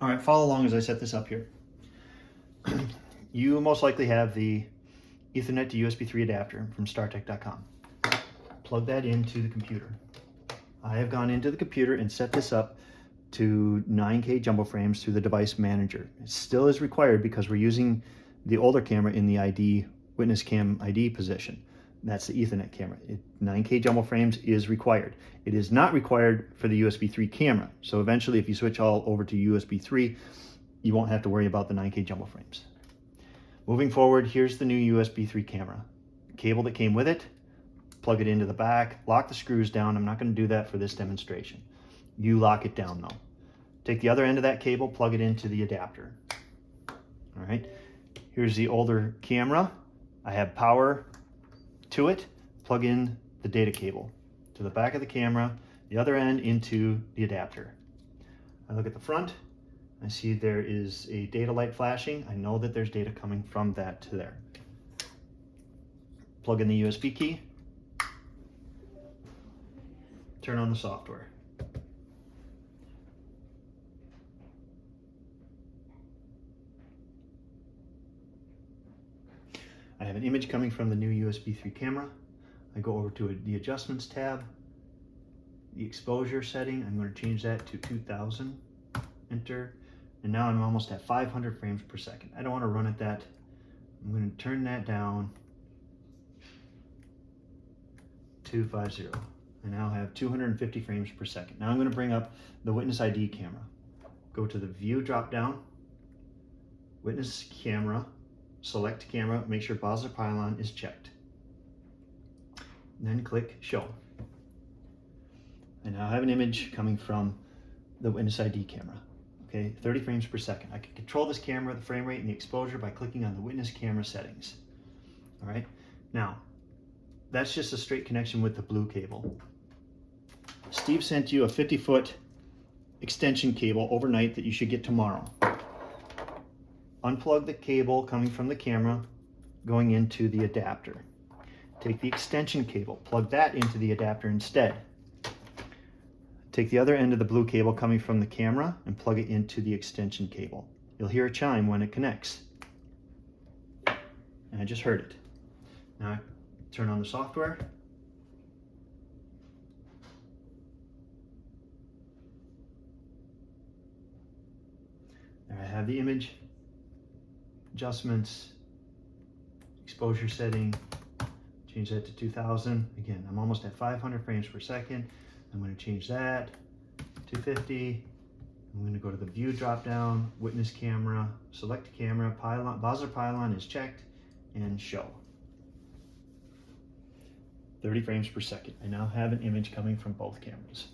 All right, follow along as I set this up here. You most likely have the Ethernet to USB 3 adapter from StarTech.com. Plug that into the computer. I have gone into the computer and set this up to 9K jumbo frames through the device manager. It still is required because we're using the older camera in the ID, witness cam ID position. That's the Ethernet camera. 9K jumbo frames is required. It is not required for the USB 3 camera. So eventually if you switch all over to USB 3, you won't have to worry about the 9K jumbo frames. Moving forward, here's the new USB 3 camera. Cable that came with it, plug it into the back, lock the screws down. I'm not going to do that for this demonstration. You lock it down though. Take the other end of that cable, plug it into the adapter. All right, here's the older camera. I have power to it. Plug in the data cable to the back of the camera, the other end into the adapter. I look at the front. I see there is a data light flashing. I know that there's data coming from that to there. Plug in the USB key. Turn on the software. I have an image coming from the new USB 3 camera. I go over to the adjustments tab, the exposure setting. I'm going to change that to 2000. Enter. And now I'm almost at 500 frames per second. I don't want to run at that. I'm going to turn that down to 50. I now have 250 frames per second. Now I'm going to bring up the Witness ID camera. Go to the View drop-down, Witness Camera, select Camera, make sure Bowser Pylon is checked. And then click Show. I now have an image coming from the Witness ID camera. Okay, 30 frames per second. I can control this camera, the frame rate, and the exposure by clicking on the Witness Camera settings. All right, now that's just a straight connection with the blue cable. Steve sent you a 50-foot extension cable overnight that you should get tomorrow. Unplug the cable coming from the camera going into the adapter. Take the extension cable, plug that into the adapter instead. Take the other end of the blue cable coming from the camera and plug it into the extension cable. You'll hear a chime when it connects. And I just heard it. Now I turn on the software. There I have the image, adjustments, exposure setting, change that to 2000. Again, I'm almost at 500 frames per second. I'm going to change that to 50. I'm going to go to the View drop-down, Witness Camera, select Camera, Pylon, Bowser Pylon is checked, and Show. 30 frames per second. I now have an image coming from both cameras.